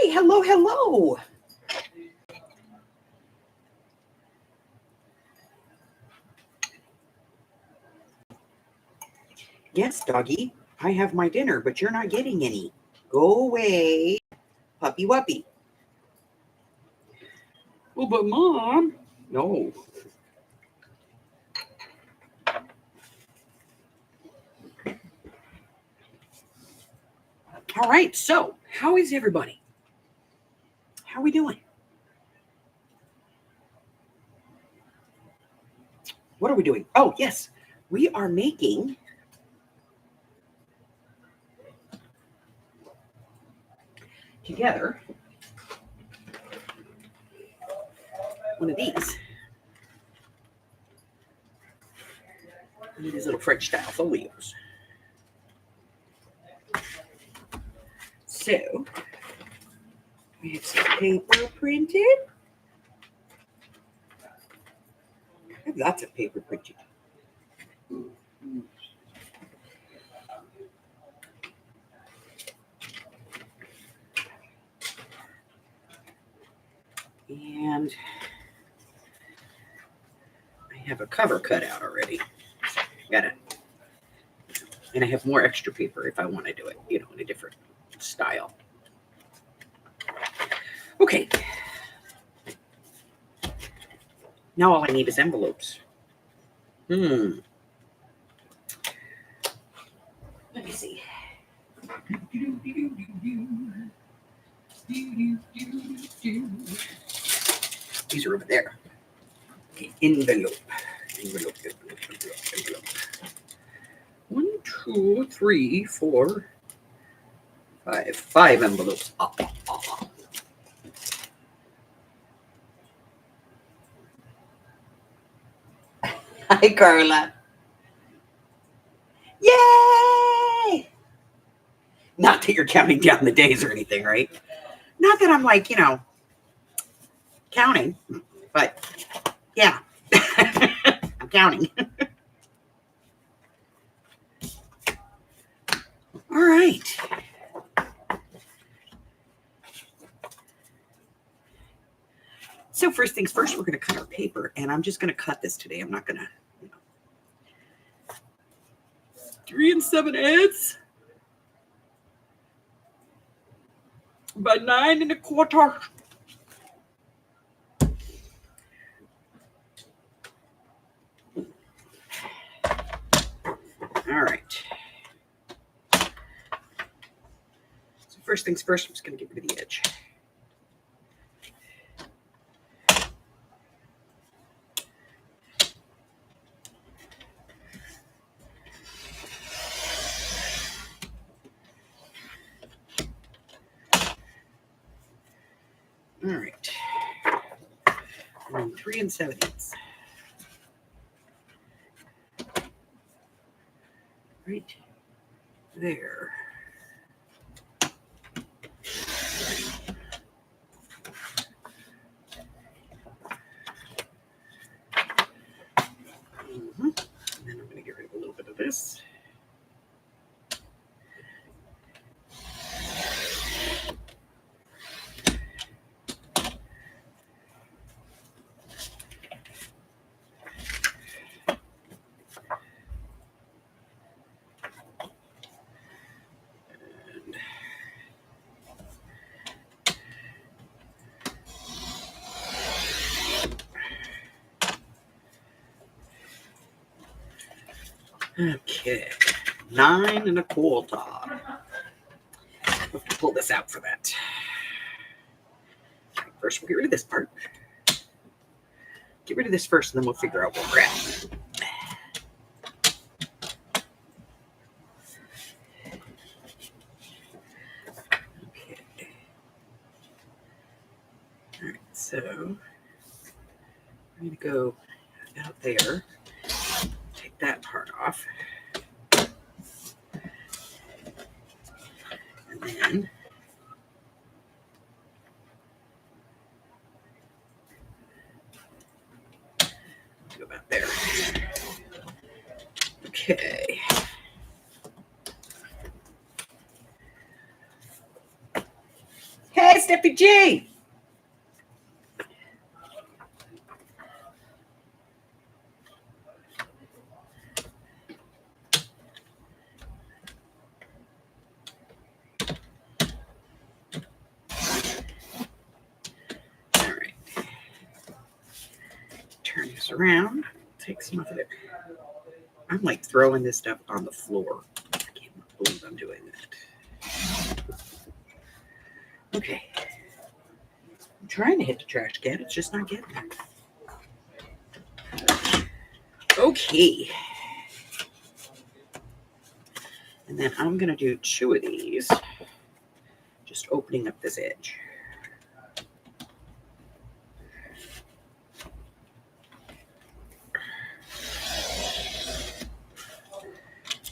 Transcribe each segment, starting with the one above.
Hello, hello. Yes, doggy, I have my dinner, but you're not getting any. Go away, puppy wuppy. Oh, but Mom. No. All right, so how is everybody? How are we doing? What are we doing? Oh, yes, we are making together one of these. One of these little French style folios. So we have some paper printed. I have lots of paper printed. And I have a cover cut out already. Got it. And I have more extra paper if I want to do it, in a different style. Okay. Now all I need is envelopes. Let me see. These are over there. Okay, envelope. 1, 2, 3, 4, 5. 5 envelopes. Hi, Carla. Yay! Not that you're counting down the days or anything, right? Not that I'm like, counting, but yeah, I'm counting. All right. So first things first, we're going to cut our paper, and I'm just going to cut this today. I'm not going to, 3 7/8 by 9 1/4. All right. So first things first, I'm just going to get rid of the edge. All right. 3 7/8. Right there. And then I'm going to get rid of a little bit of this. Okay, 9 1/4. I'll have to pull this out for that. First, we'll get rid of this part. Get rid of this first, and then we'll figure out where we're at. Okay. All right, so I'm going to go out there, take that part off, and then go about there. Okay. Hey, Steffi G. All right. Turn this around. Take some of it. I'm like throwing this stuff on the floor. I can't believe I'm doing that. Okay. I'm trying to hit the trash can. It's just not getting there. Okay. And then I'm going to do 2 of these. Just opening up this edge.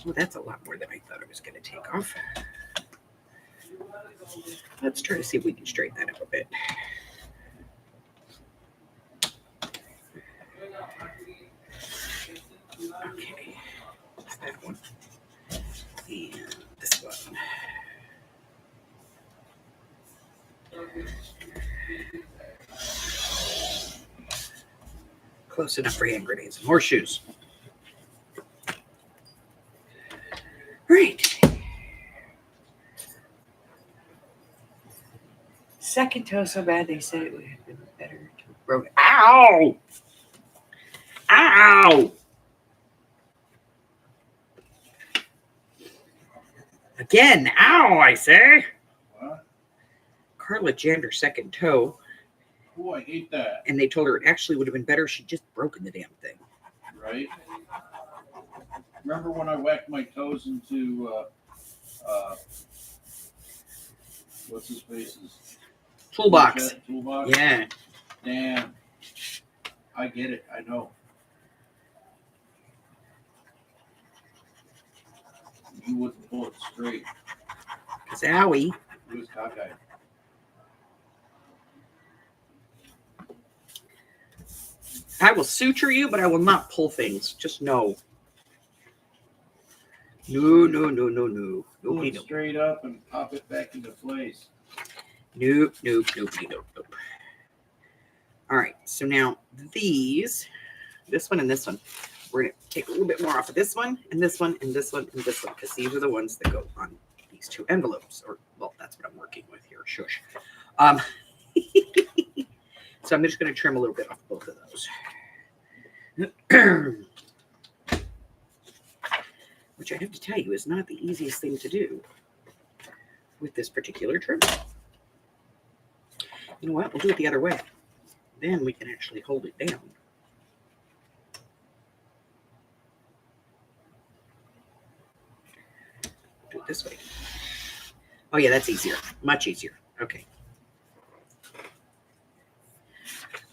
Well, that's a lot more than I thought it was going to take off. Let's try to see if we can straighten that up a bit. Okay, that's that one. And this one. Close enough for hand grenades and horseshoes. Right. Second toe so bad they said it would have been better to have broken. Ow! Ow! Again, ow, I say. What? Carla jammed her second toe. Oh, I hate that. And they told her it actually would have been better if she'd just broken the damn thing. Right? Remember when I whacked my toes into, what's his face's? Toolbox. Toolbox? Yeah. Damn. I get it. I know. You wouldn't pull it straight. Because owie. It was cockeyed. I will suture you, but I will not pull things. Just no. No, no, no, no, no. Pull Nobody it no. straight up and pop it back into place. Nope, nope, nobody, nope, nope. All right, so now these, this one and this one, we're going to take a little bit more off of this one, and this one, and this one, and this one, because these are the ones that go on these 2 envelopes. Or, well, that's what I'm working with here. Shush. So I'm just going to trim a little bit off both of those. Which I have to tell you is not the easiest thing to do with this particular trim. You know what? We'll do it the other way. Then we can actually hold it down. Do it this way. Oh yeah, that's easier. Much easier. Okay.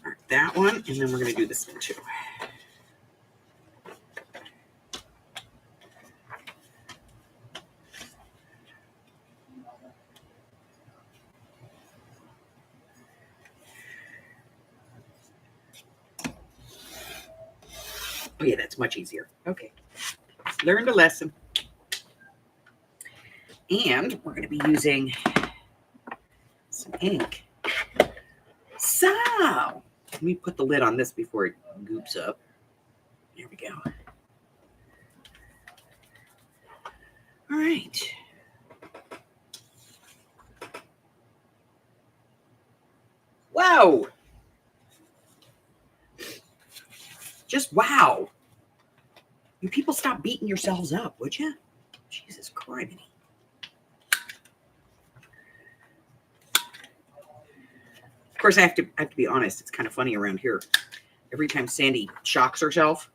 All right, that one, and then we're going to do this one too. Oh yeah, that's much easier. Okay. Learned a lesson. And we're going to be using some ink. So, let me put the lid on this before it goops up. There we go. All right. Wow. Just wow. You people stop beating yourselves up, would you? Jesus Christ. Of course, I have to be honest. It's kind of funny around here. Every time Sandy shocks herself,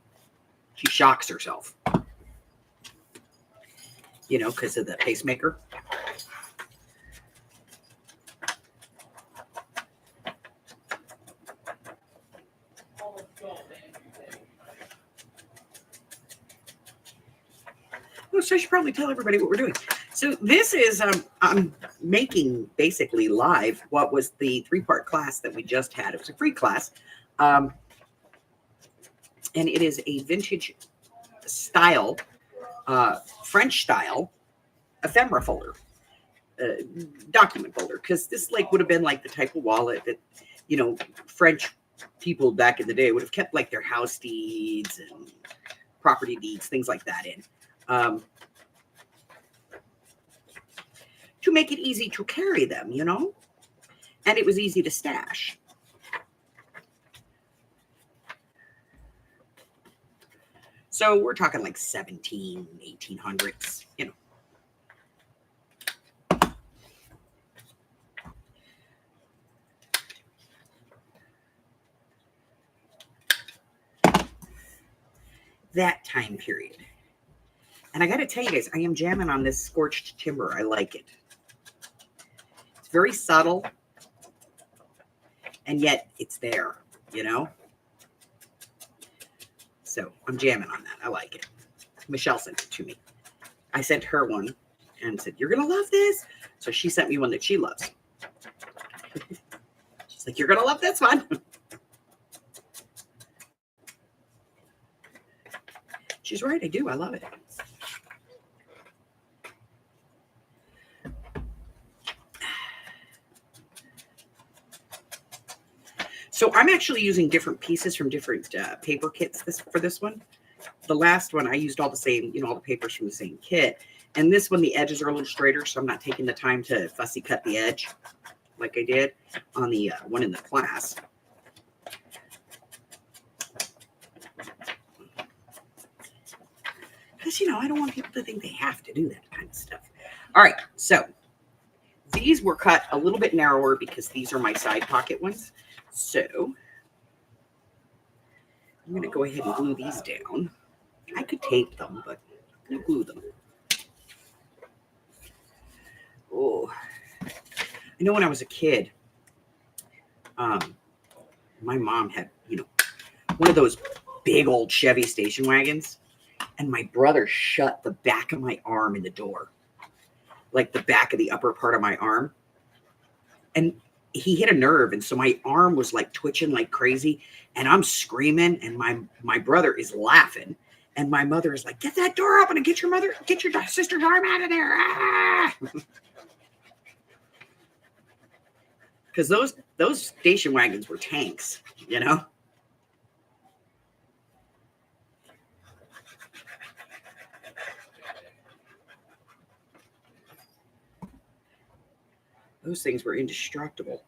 she shocks herself. You know, because of the pacemaker. Oh, so I should probably tell everybody what we're doing. So this is, I'm making basically live what was the 3-part class that we just had. It was a free class. And it is a vintage style, French style ephemera folder. document folder, because this like would have been like the type of wallet that, French people back in the day would have kept like their house deeds and property deeds, things like that in, to make it easy to carry them, and it was easy to stash. So we're talking like 1800s, that time period. And I got to tell you guys, I am jamming on this scorched timber. I like it. It's very subtle, and yet it's there, So I'm jamming on that. I like it. Michelle sent it to me. I sent her one and said, "You're going to love this." So she sent me one that she loves. She's like, "You're going to love this one." She's right. I do. I love it. So I'm actually using different pieces from different paper kits for this one. The last one, I used all the same, all the papers from the same kit. And this one, the edges are a little straighter, so I'm not taking the time to fussy cut the edge like I did on the one in the class. Because, I don't want people to think they have to do that kind of stuff. All right, so these were cut a little bit narrower because these are my side pocket ones. So I'm going to go ahead and glue these down. I could tape them, but I'm going to glue them. Oh, I know when I was a kid, my mom had, one of those big old Chevy station wagons, and my brother shut the back of my arm in the door, like the back of the upper part of my arm. And he hit a nerve, and so my arm was like twitching like crazy, and I'm screaming, and my brother is laughing, and my mother is like, "Get that door open and get your sister's arm out of there!" Because those station wagons were tanks, Those things were indestructible.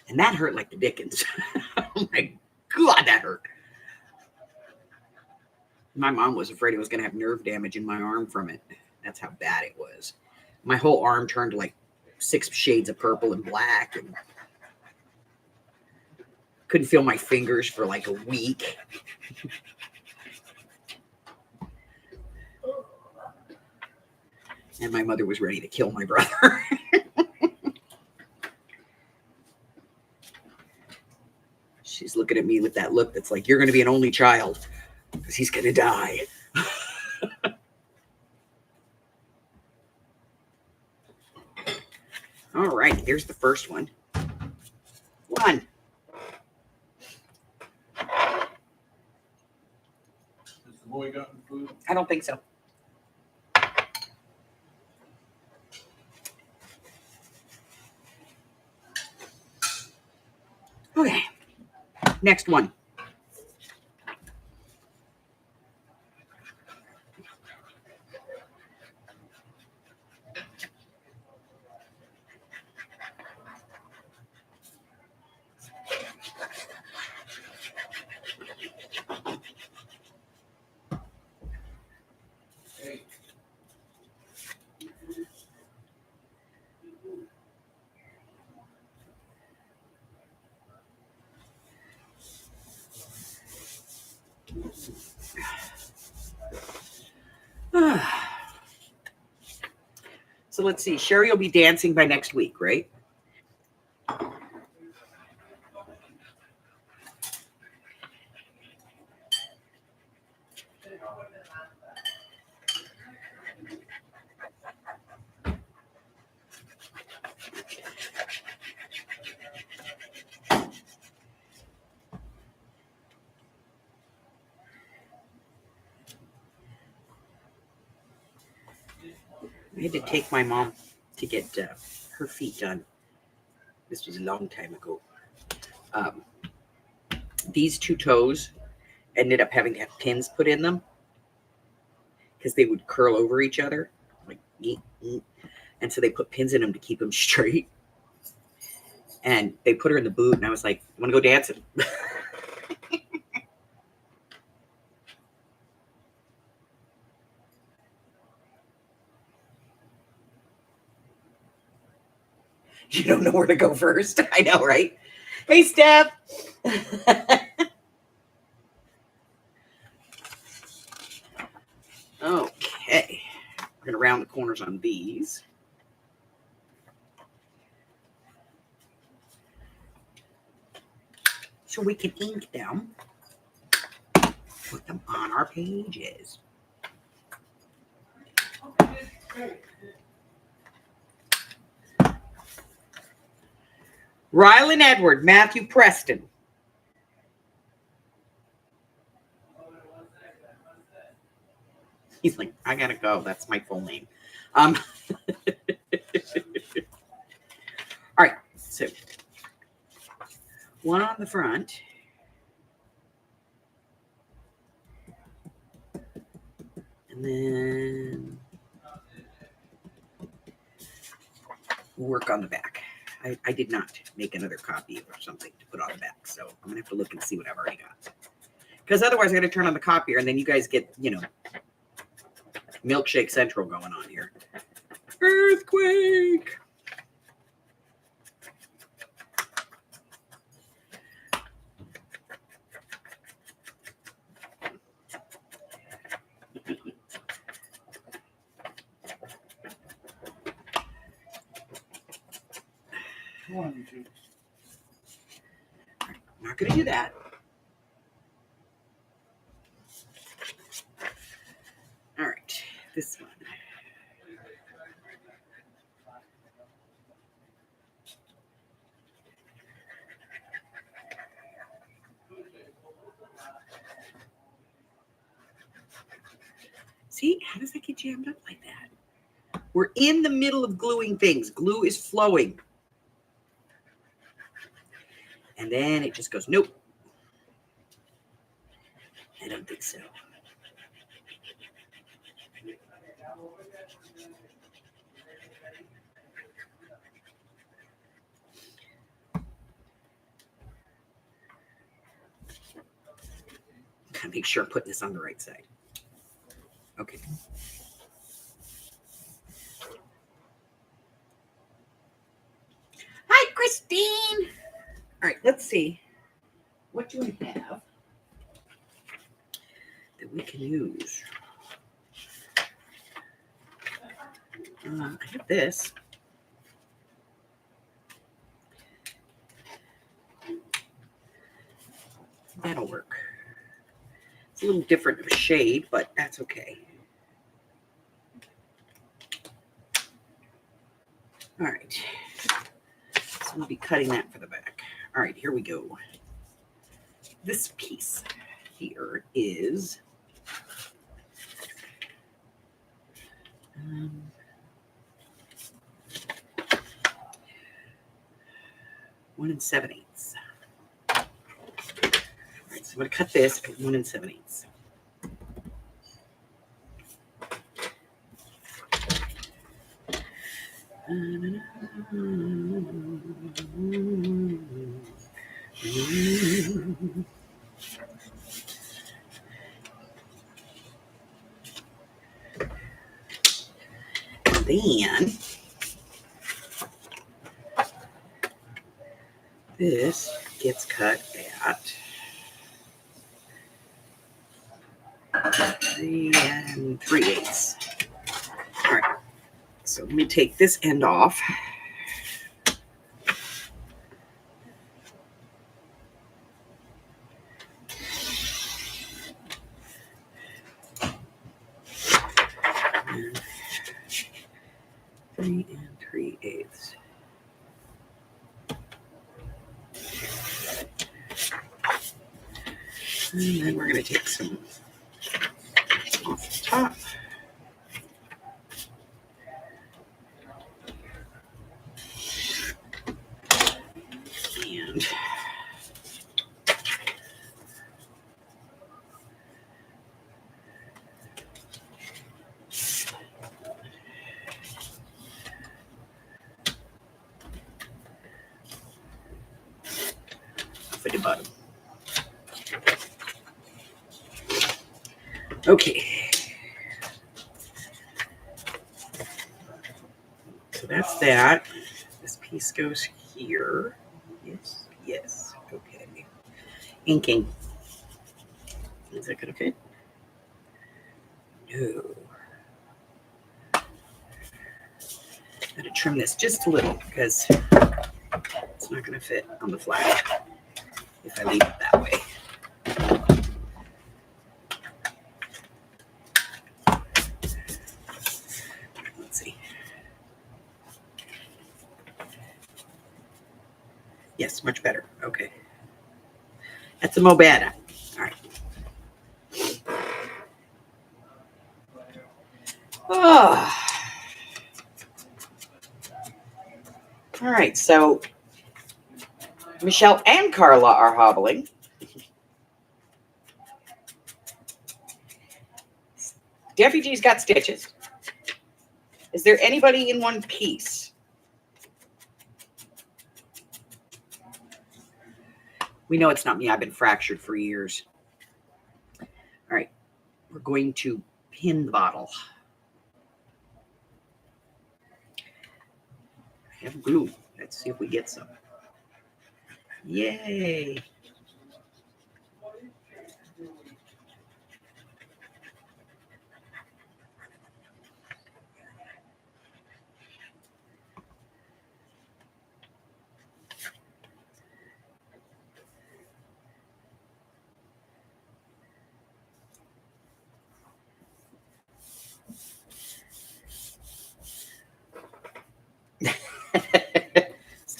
And that hurt like the dickens. Oh my God, that hurt. My mom was afraid I was going to have nerve damage in my arm from it. That's how bad it was. My whole arm turned like 6 shades of purple and black, and couldn't feel my fingers for like a week. And my mother was ready to kill my brother. She's looking at me with that look that's like, "You're going to be an only child because he's going to die." All right, here's the first one. One. Has the boy gotten food? I don't think so. Okay, next one. So let's see. Sherry will be dancing by next week, right? I had to take my mom to get her feet done. This was a long time ago. Um, these two toes ended up having to have pins put in them because they would curl over each other. Like, and so they put pins in them to keep them straight. And they put her in the boot, and I was like, "You want to go dancing?" You don't know where to go first. I know, right? Hey, Steph. Okay. We're going to round the corners on these. So we can ink them. Put them on our pages. Rylan Edward, Matthew Preston. He's like, I gotta go. That's my full name. All right, so one on the front. And then we'll work on the back. I did not make another copy or something to put on the back, so I'm gonna have to look and see what I've already got. Because otherwise, I got to turn on the copier, and then you guys get, Milkshake Central going on here. Earthquake. One, two. I'm not going to do that. All right, this one. See, how does that get jammed up like that? We're in the middle of gluing things. Glue is flowing. And then it just goes, nope. I don't think so. Gotta make sure I'm putting this on the right side. Okay. Hi, Christine. All right, let's see. What do we have that we can use? I have this. That'll work. It's a little different of a shade, but that's okay. All right. So we'll be cutting that for the back. All right, here we go. This piece here is 1 7/8. All right, so I'm going to cut this at 1 7/8. Then this gets cut at 3 3/8. All right, so let me take this end off. And 3 3/8. And then we're going to take some off the top. bottom. Okay. So that's that. This piece goes here. Yes, yes. Okay. Inking. Is that going to fit? No. Got to trim this just a little because it's not going to fit on the flat if I leave it that way. Let's see. Yes, much better. Okay. That's a Mobata. All right. Oh. All right. So Michelle and Carla are hobbling. Daffy G's got stitches. Is there anybody in one piece? We know it's not me. I've been fractured for years. All right. We're going to pin the bottle. I have glue. Let's see if we get some. Yay.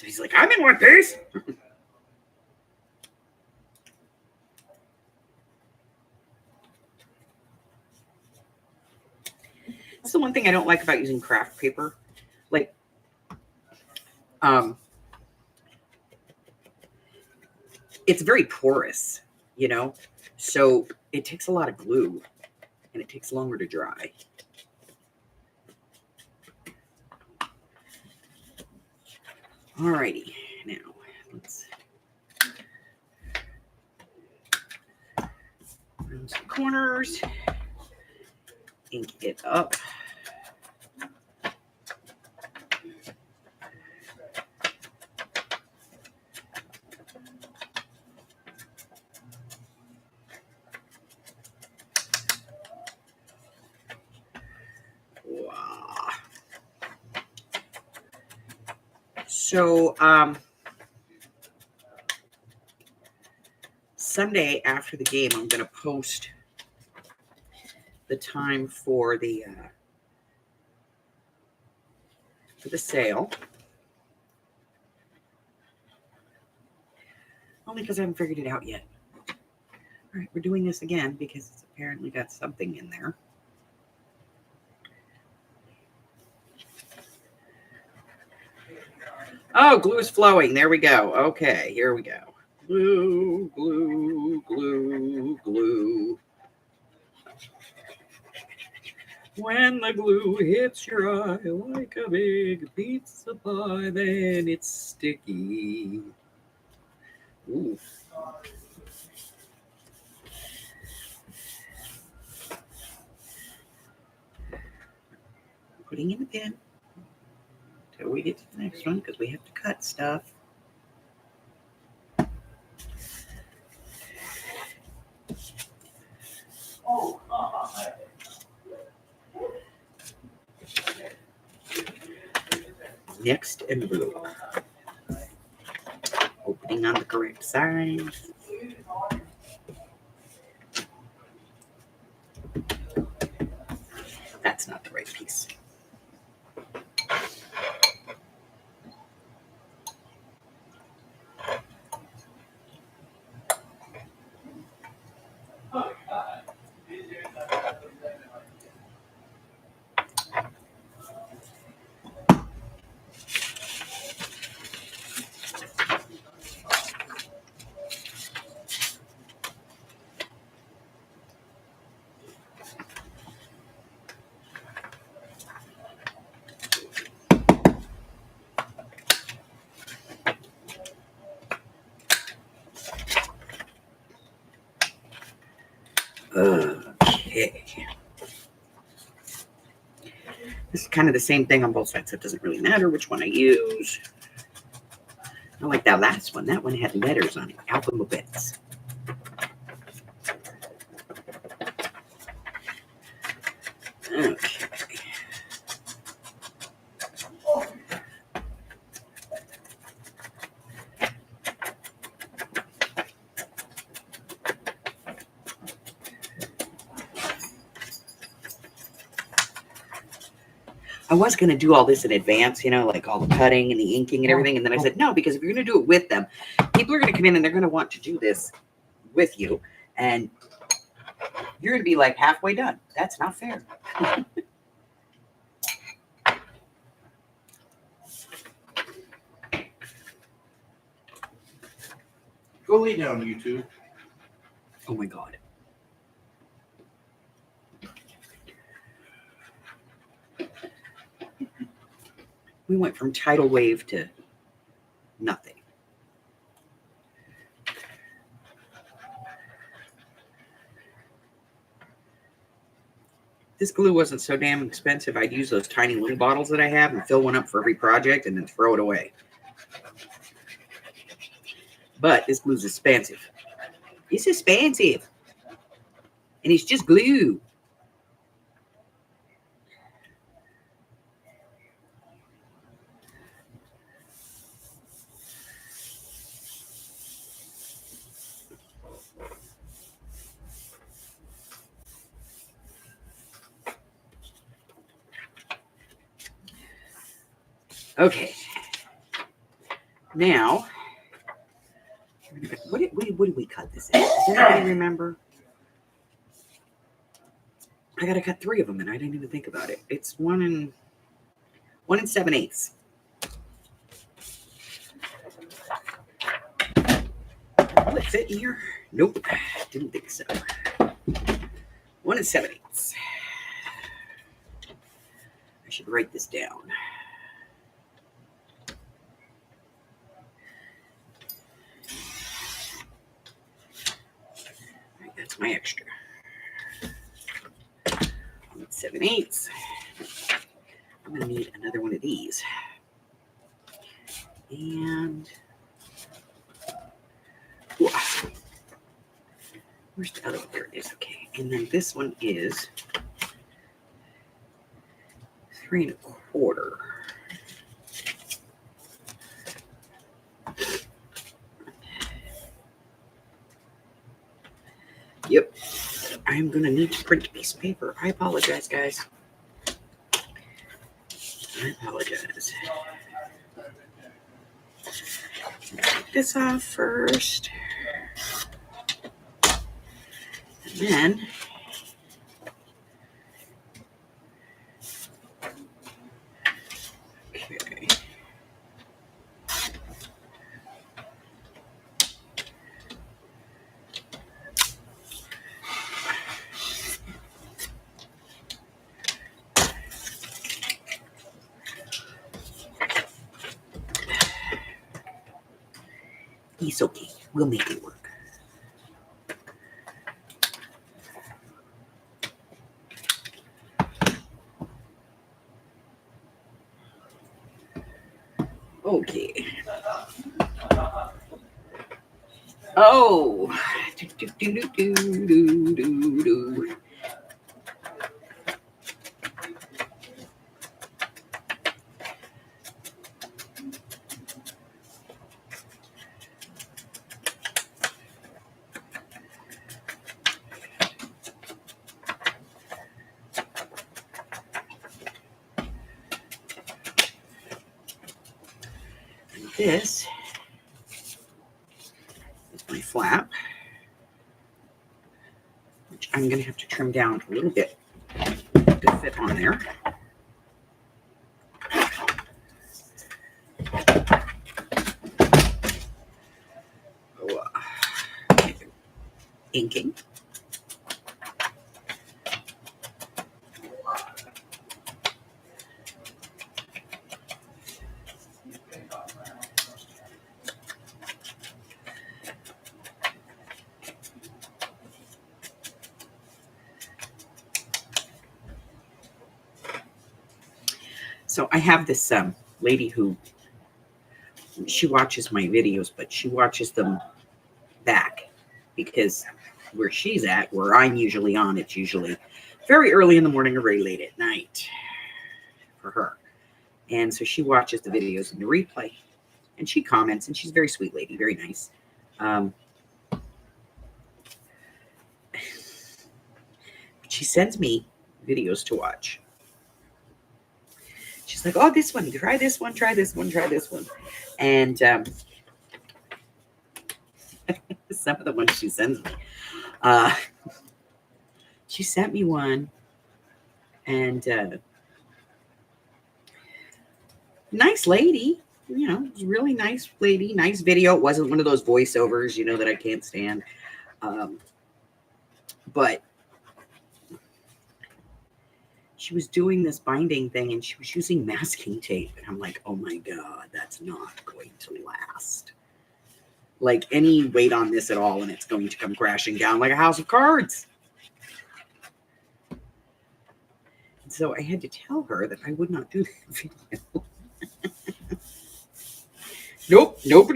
He's like, I'm in one piece. That's the one thing I don't like about using craft paper. Like, it's very porous, you know? So it takes a lot of glue and it takes longer to dry. Alrighty, now let's round some corners, ink it up. Wow. So, Sunday after the game, I'm going to post the time for the sale. Only because I haven't figured it out yet. All right, we're doing this again because it's apparently got something in there. Oh, glue is flowing. There we go. Okay, here we go. Glue, glue, glue, glue. When the glue hits your eye like a big pizza pie, then it's sticky. Ooh. Putting in the pin until we get to the next one because we have to cut stuff. Next envelope. Opening on the correct side. That's not the right piece. This is kind of the same thing on both sides, so it doesn't really matter which one I use. I like that last one. That one had letters on it, alphabets. Okay. I was going to do all this in advance, like all the cutting and the inking and everything. And then I said, no, because if you're going to do it with them, people are going to come in and they're going to want to do this with you. And you're going to be like halfway done. That's not fair. Go lay down, you two. Oh my God. We went from tidal wave to nothing. This glue wasn't so damn expensive. I'd use those tiny little bottles that I have and fill one up for every project and then throw it away. But this glue's expensive. It's expensive. And it's just glue. Okay. Now, what did we cut this in? Does anybody remember? I got to cut 3 of them, and I didn't even think about it. It's 1 7/8. Will it fit here? Nope. Didn't think so. 1 7/8. I should write this down. That's my extra. 1 7/8. I'm going to need another one of these. And where's the other one? There it is. Okay. And then this one is 3 1/4. Yep. I'm going to need to print a piece of paper. I apologize, guys. I apologize. Take this off first. And then okay. It's okay. We'll make it work. Okay. Oh. Do. This is my flap, which I'm going to have to trim down a little bit to fit on there. Inking. So I have this lady who, she watches my videos, but she watches them back because where she's at, where I'm usually on, it's usually very early in the morning or very late at night for her. And so she watches the videos in the replay and she comments, and she's a very sweet lady, very nice. She sends me videos to watch. She's like, oh, this one, try this one, try this one, try this one. And some of the ones she sends me. She sent me one, and nice lady, you know, it was a really nice lady, nice video. It wasn't one of those voiceovers, you know, that I can't stand. But she was doing this binding thing and she was using masking tape. And I'm like, oh my God, that's not going to last. Like any weight on this at all, and it's going to come crashing down like a house of cards. And so I had to tell her that I would not do that video. Nope, nope,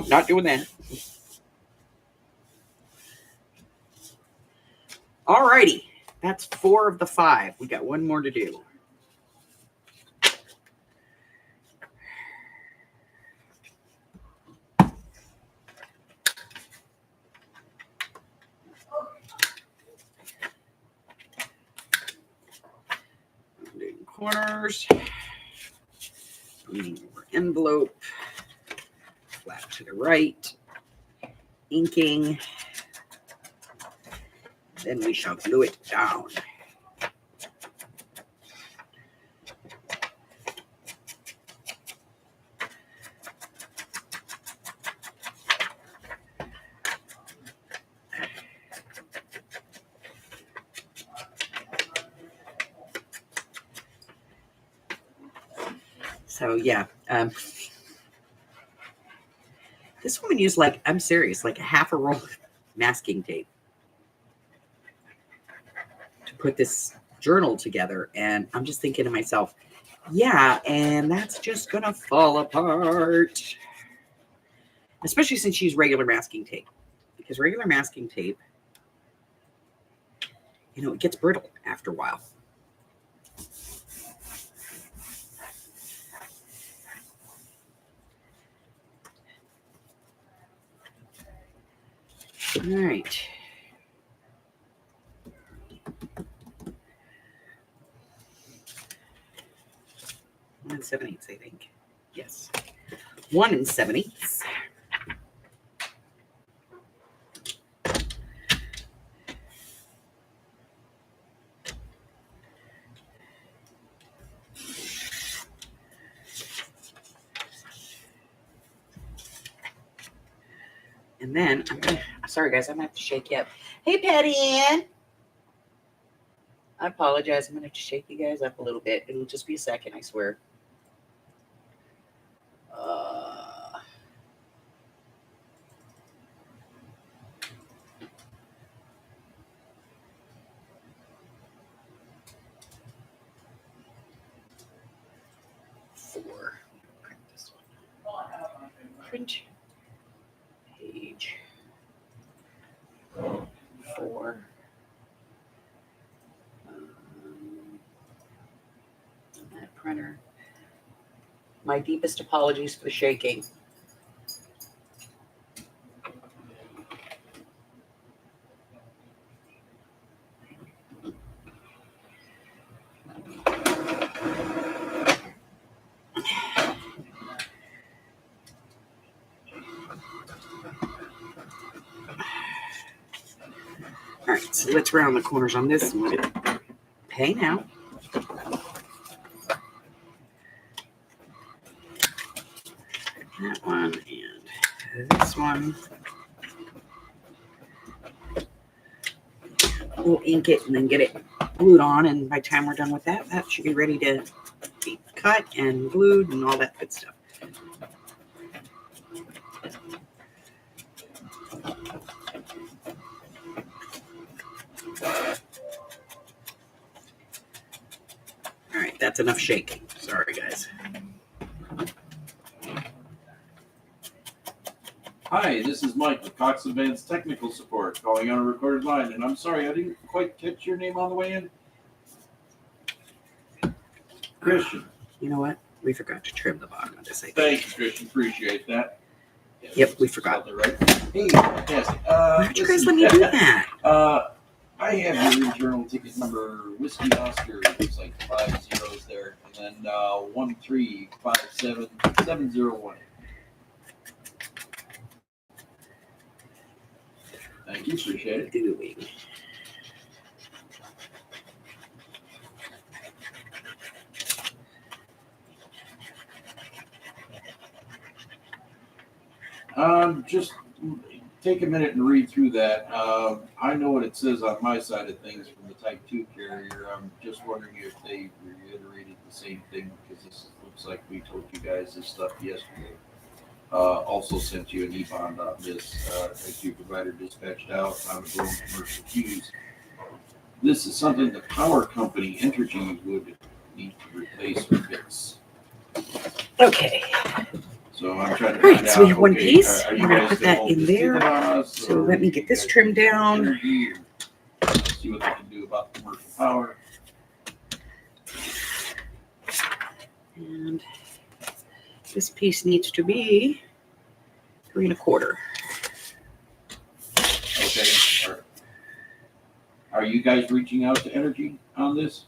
not doing that. All righty. That's 4 of the 5. We got one more to do. Doing corners. Envelope. Flat to the right. Inking. Then we shall glue it down. So yeah, this woman used, like, I'm serious, like half a roll of masking tape to put this journal together. And I'm just thinking to myself, yeah, and that's just gonna fall apart. Especially since she used regular masking tape, because regular masking tape, you know, it gets brittle after a while. All right. One and 7/8, I think. Yes. 1 and 7/8. And then sorry guys, I'm gonna have to shake you up. Hey Patty Ann. I apologize. I'm gonna have to shake you guys up a little bit. It'll just be a second, I swear. Four. Print this one. Print page 4. That printer. My deepest apologies for the shaking. All right, so let's round the corners on this one. Hey now. That one and this one. We'll ink it and then get it glued on, and by the time we're done with that, that should be ready to be cut and glued and all that good stuff. All right, that's enough shaking. Sorry, guys. Hi, this is Mike with Cox Advanced Technical Support, calling on a recorded line, and I'm sorry, I didn't quite catch your name on the way in. Christian. You know what? We forgot to trim the bottom of this. I think. Thank you, Christian. Appreciate that. Yep, we forgot. Right. Hey, fantastic. Why don't you guys let me do that? I have your internal ticket number, Whiskey Oscar. It's like 5 zeros there, and then 1357701. Thank you. Appreciate it. Doing. Just take a minute and read through that. I know what it says on my side of things from the Type 2 carrier. I'm just wondering if they reiterated the same thing, because this looks like we told you guys this stuff yesterday. Also sent you an e-bond on this as you provider dispatched out on the blown commercial queues. This is something the power company Entergy would need to replace or fix. Okay. So I'm trying to All right, find so we out, have one okay, piece. are I'm you gonna guys put gonna that hold in this there. ticket on us, So or let me you get this guys trimmed can down. Energy, or see what they can do about commercial power. And this piece needs to be 3 1/4. Okay. Are you guys reaching out to Energy on this?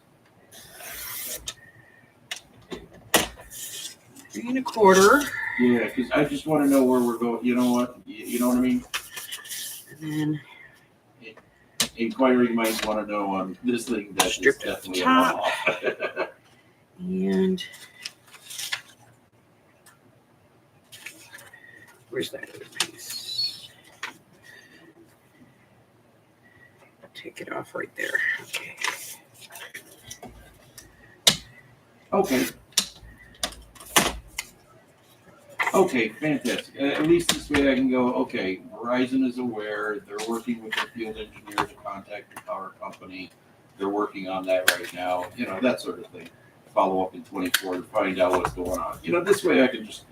3 1/4. Yeah, because I just want to know where we're going. You know what? You know what I mean? And then Inquiring minds want to know on this thing that Strip is definitely a top. one-off. and where's that other piece? Take it off right there. Okay. Okay. Okay, fantastic. At least this way I can go, okay, Verizon is aware. They're working with their field engineer to contact the power company. They're working on that right now. You know, that sort of thing. Follow up in 24 to find out what's going on. You know, this way I can just,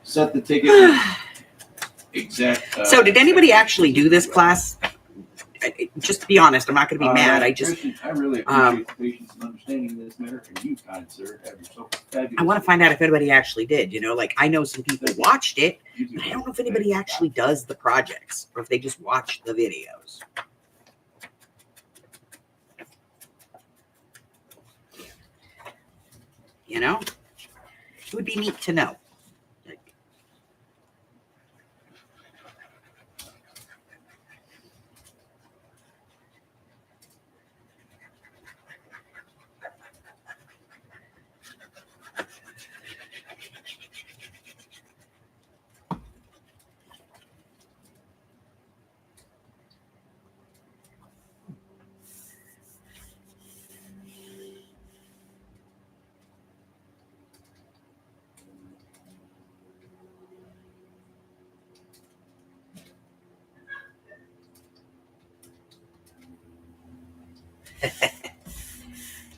set the ticket exact. So did anybody actually do this class? Just to be honest, I'm not going to be mad. Christian, I really appreciate the patience and understanding in this matter. And you, kind sir, have yourself a fabulous. I want to find out if anybody actually did. Like I know some people watched it, but I don't know if anybody actually does the projects or if they just watch the videos. It would be neat to know.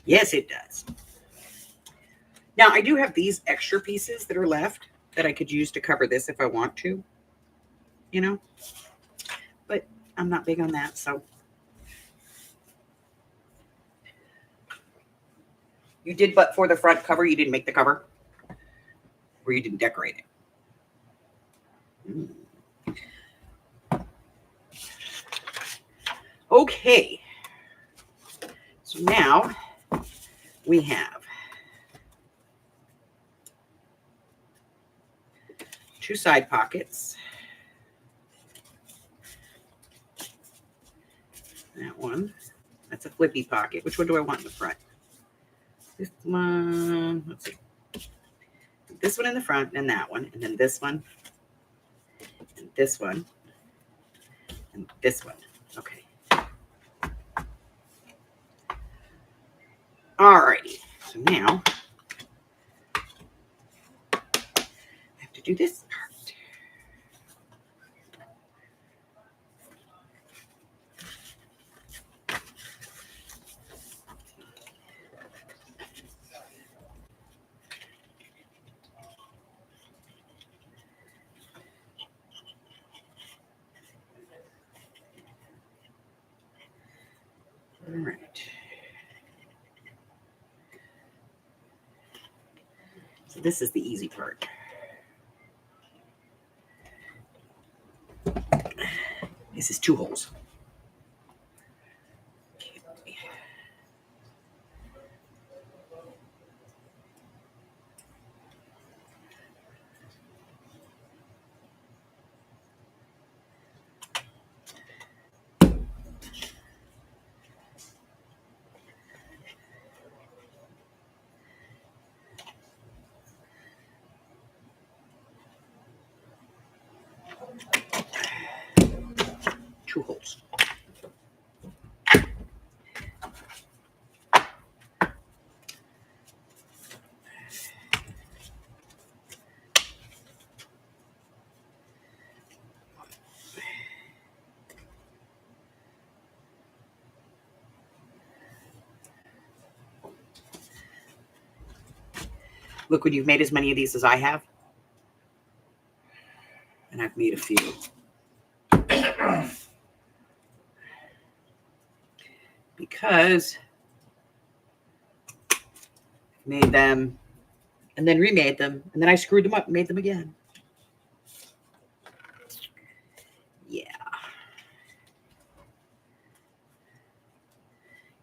Yes, it does. Now, I do have these extra pieces that are left that I could use to cover this if I want to, but I'm not big on that. So you did, but for the front cover, you didn't make the cover, or you didn't decorate it. Okay. So now we have 2 side pockets. That one. That's a flippy pocket. Which one do I want in the front? This one. Let's see. This one in the front, and that one, and then this one, and this one, and this one. Okay. Alrighty. So now I have to do this part. All right. So this is the easy part. This is 2 holes. Okay. Two holes. Look, when you've made as many of these as I have, and I've made a few. Because I made them and then remade them, and then I screwed them up and made them again. Yeah.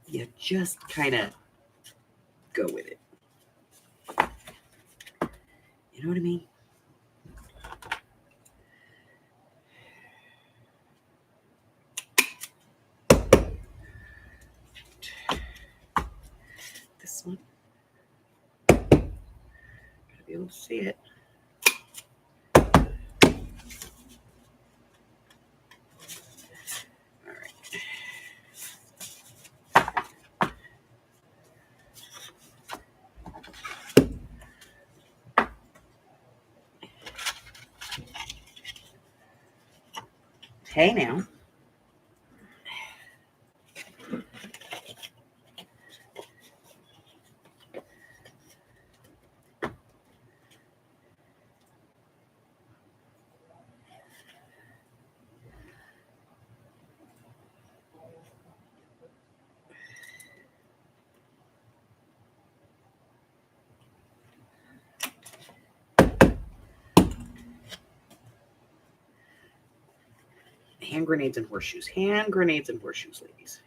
You just kind of go with it. You know what I mean? This one. Gotta be able to see it. All right. Hey now. Hand grenades and horseshoes. Hand grenades and horseshoes, ladies.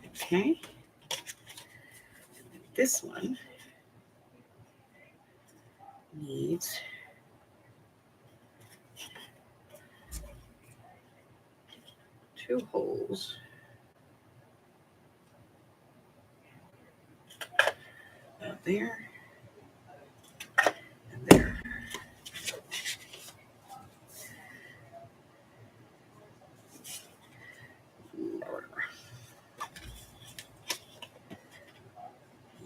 Okay. This one needs two holes. There and there.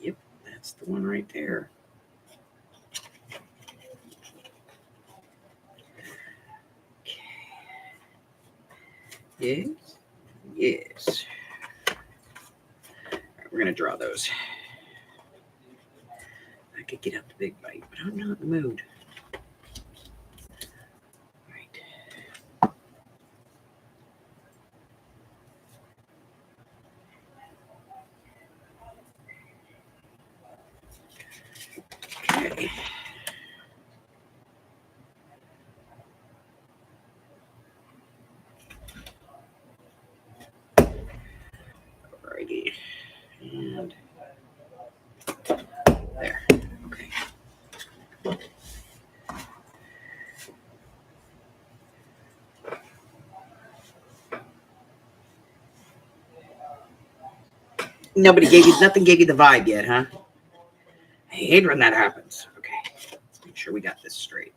Yep, that's the one right there. Okay. Yes. Yes. All right, we're going to draw those. I could get out the big bite, but I'm not in the mood. Right. Okay. Alrighty. And there. Okay. Nothing gave you the vibe yet, huh? I hate when that happens. Okay. Let's make sure we got this straight.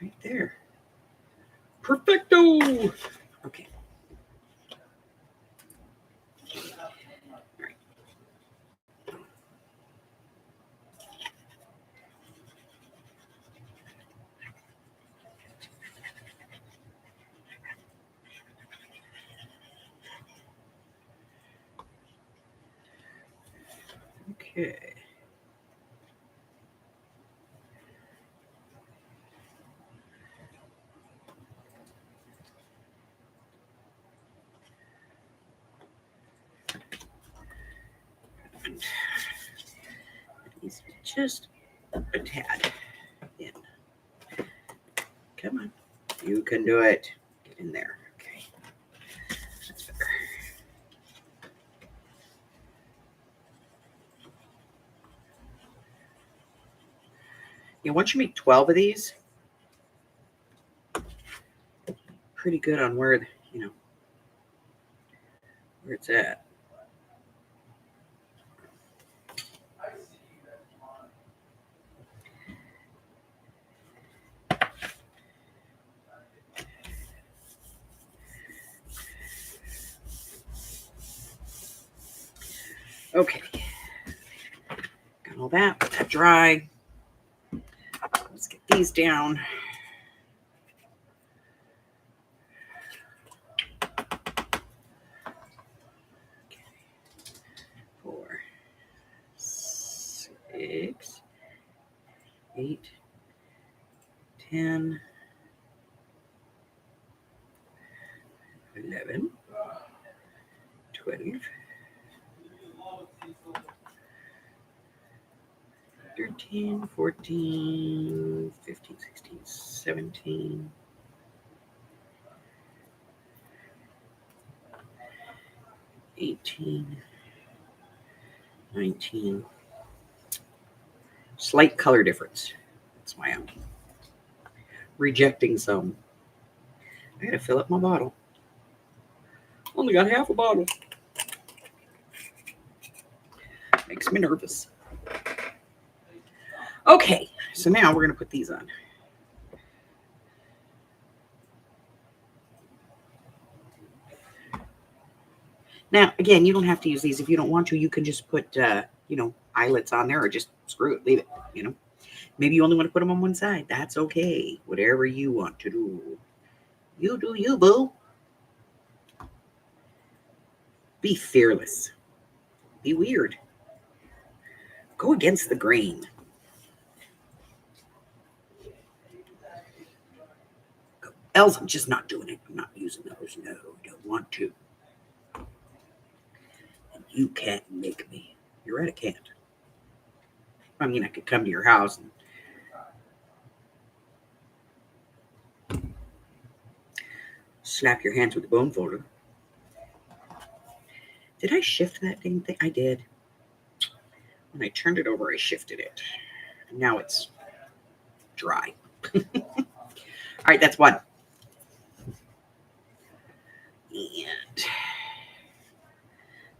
Right there. Perfecto. Okay. All right. Okay. He's just a tad in. Come on. You can do it. Get in there. Okay. That's better. Yeah, once you make 12 of these, pretty good on where, where it's at. Okay. Got all that. Let that dry. Let's get these down. Okay. 4, 6, 8, 10, 11, 12, 13, 14, 15, 16, 17, 18, 19. Slight color difference. That's why I'm rejecting some. I gotta fill up my bottle. Only got half a bottle. Makes me nervous. Okay, so now we're gonna put these on. Now, again, you don't have to use these if you don't want to. You can just put, eyelets on there, or just screw it, leave it. Maybe you only want to put them on one side. That's okay. Whatever you want to do. You do you, boo. Be fearless. Be weird. Go against the grain. Else, I'm just not doing it. I'm not using those. No, don't want to. And you can't make me. You're right, I can't. I mean, I could come to your house and slap your hands with a bone folder. Did I shift that dang thing? I did. When I turned it over, I shifted it. And now it's dry. All right, that's one. And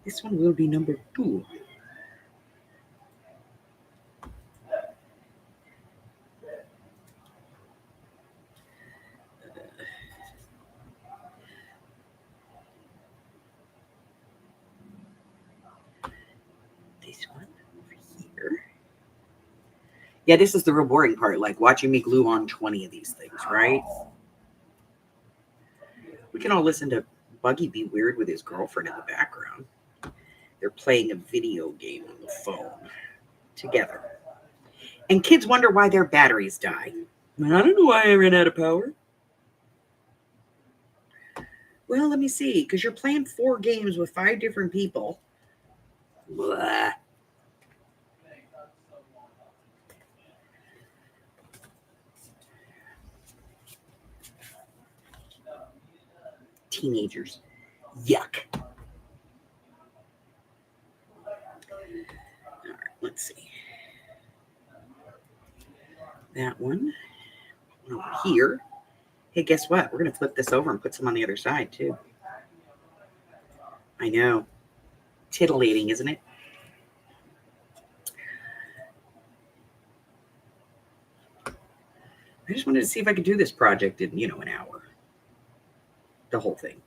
this one will be number 2. This one over here. Yeah, this is the real boring part, like watching me glue on 20 of these things, right? We can all listen to Buggy be weird with his girlfriend in the background. They're playing a video game on the phone together. And kids wonder why their batteries die. I don't know why I ran out of power. Well, let me see, because you're playing 4 games with 5 different people. Blah. Teenagers. Yuck. All right, let's see. That one over here. Hey, guess what? We're going to flip this over and put some on the other side, too. I know. Titillating, isn't it? I just wanted to see if I could do this project in, an hour. The whole thing.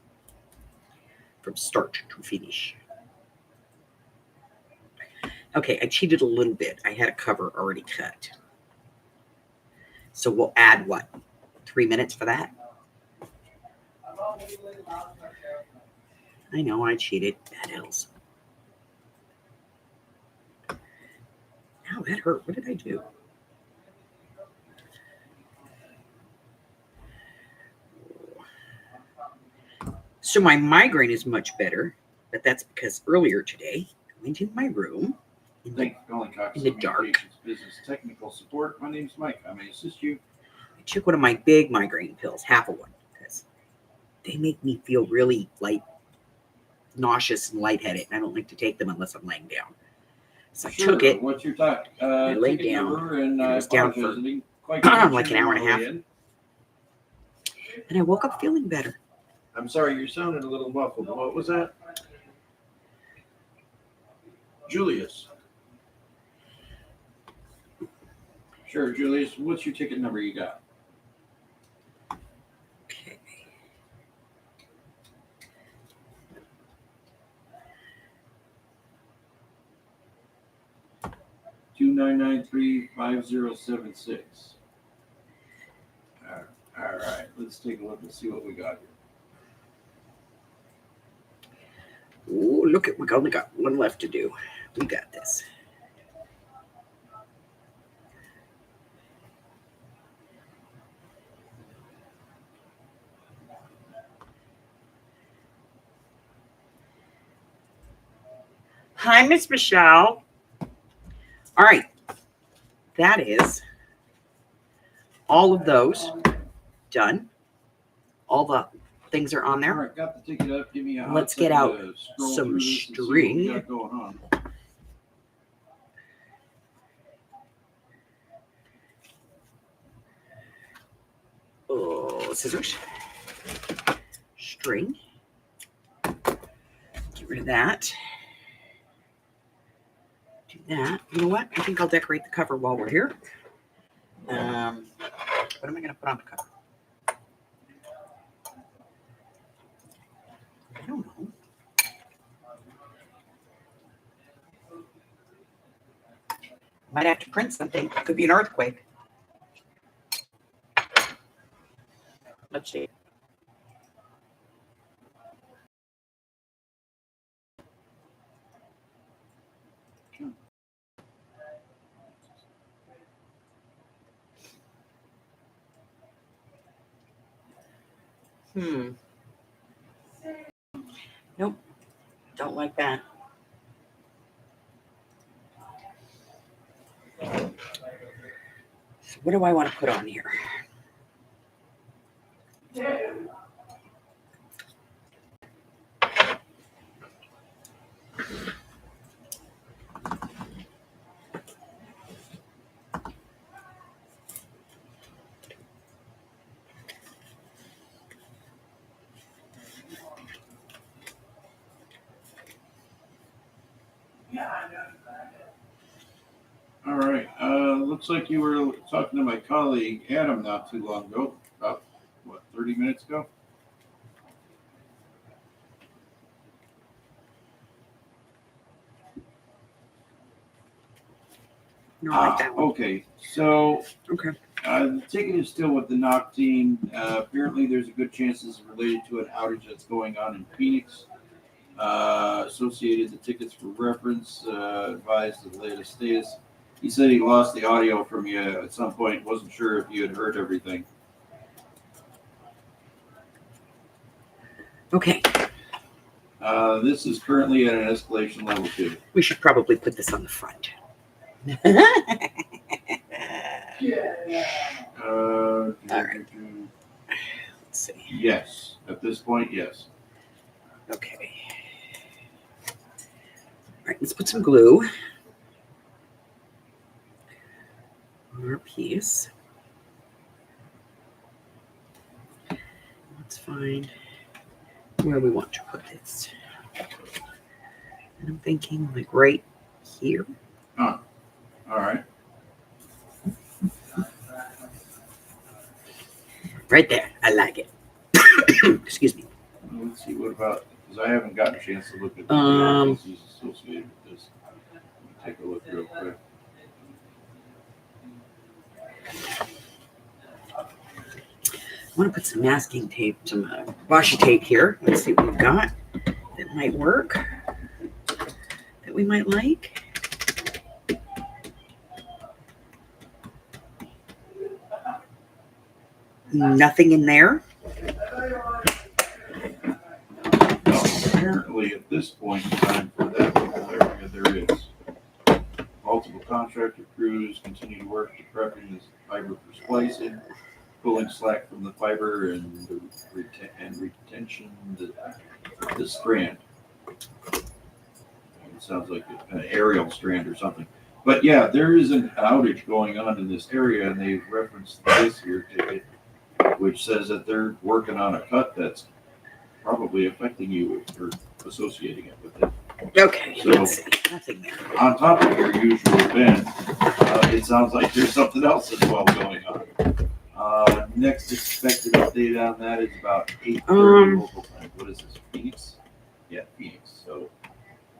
From start to finish. Okay, I cheated a little bit. I had a cover already cut. So we'll add, 3 minutes for that? I know I cheated. Bad L's. Ow, that hurt. What did I do? So my migraine is much better, but that's because earlier today I went in my room Thank you for calling Cox in the dark. Communications Business Technical Support. My name's Mike. How may I assist you? I took one of my big migraine pills, half of one, because they make me feel really nauseous and lightheaded, and I don't like to take them unless I'm laying down. So I took it. What's your I laid down, number? And and it was down for like an hour and a half. And I woke up feeling better. I'm sorry, you're sounding a little muffled. What was that? Julius. Sure, Julius. What's your ticket number you got? Okay. Two 993-5076. All right, let's take a look and see what we got here. Ooh, look at, we only got one left to do. We got this. Hi, Miss Michelle. All right. That is all of those done. All the things are on All there. right, got the ticket up. Give me a Let's hot get second out to scroll some through this and see what string. we got going on. Oh, scissors. String. Get rid of that. Do that. You know what? I think I'll decorate the cover while we're here. What am I going to put on the cover? I don't know. Might have to print something. Could be an earthquake. Let's see. Nope. Don't like that. So what do I want to put on here? All right. Looks like you were talking to my colleague Adam not too long ago. About 30 minutes ago. No, I like that one. Okay. So Okay. the ticket is still with the NOC team. Apparently, there's a good chance this is related to an outage that's going on in Phoenix. Associated the tickets for reference, advised the latest status. He said he lost the audio from you at some point. Wasn't sure if you had heard everything. Okay. This is currently at an escalation level 2. We should probably put this on the front. All right. Let's see. Yes. At this point, yes. Okay. All right, let's put some glue on our piece. Let's find where we want to put this. And I'm thinking like right here. All right. Right there. I like it. Excuse me. Let's see. What about? Because I haven't gotten a chance to look at the agencies associated with this. Let me take a look real quick. I want to put some masking tape, some washi tape here. Let's see what we've got that might work, that we might like. Nothing in there. Apparently, at this point in time, for that whole area, there is multiple contractor crews continue to work to prepping this fiber for splicing, pulling slack from the fiber and retention the strand. It sounds like an aerial strand or something. But yeah, there is an outage going on in this area, and they referenced this here ticket, which says that they're working on a cut that's probably affecting you or associating it with it. Okay, So, let's see. Nothing there. on top of your usual event, it sounds like there's something else as well going on. Next expected update on that is about 8:30 local time. What is this, Phoenix? Yeah, Phoenix. So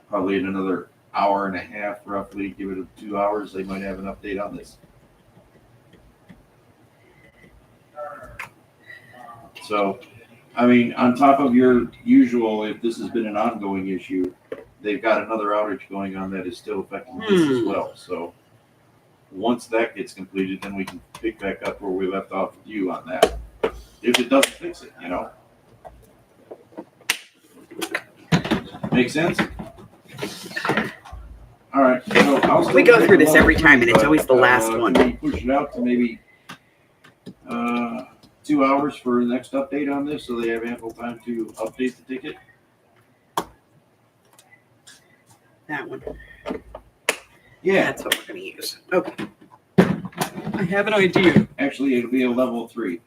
probably in another hour and a half, roughly, give it 2 hours, they might have an update on this. So, I mean, on top of your usual, if this has been an ongoing issue, they've got another outage going on that is still affecting this as well. So once that gets completed, then we can pick back up where we left off with you on that. If it doesn't fix it, you know. Make sense? All right. So I'll still We go take through the this level every time, and it's but, always the last one. Can we push it out to maybe 2 hours for the next update on this, so they have ample time to update the ticket? That one. Yeah. That's what we're going to use. Okay. I have an idea. Actually, it'll be a level 3.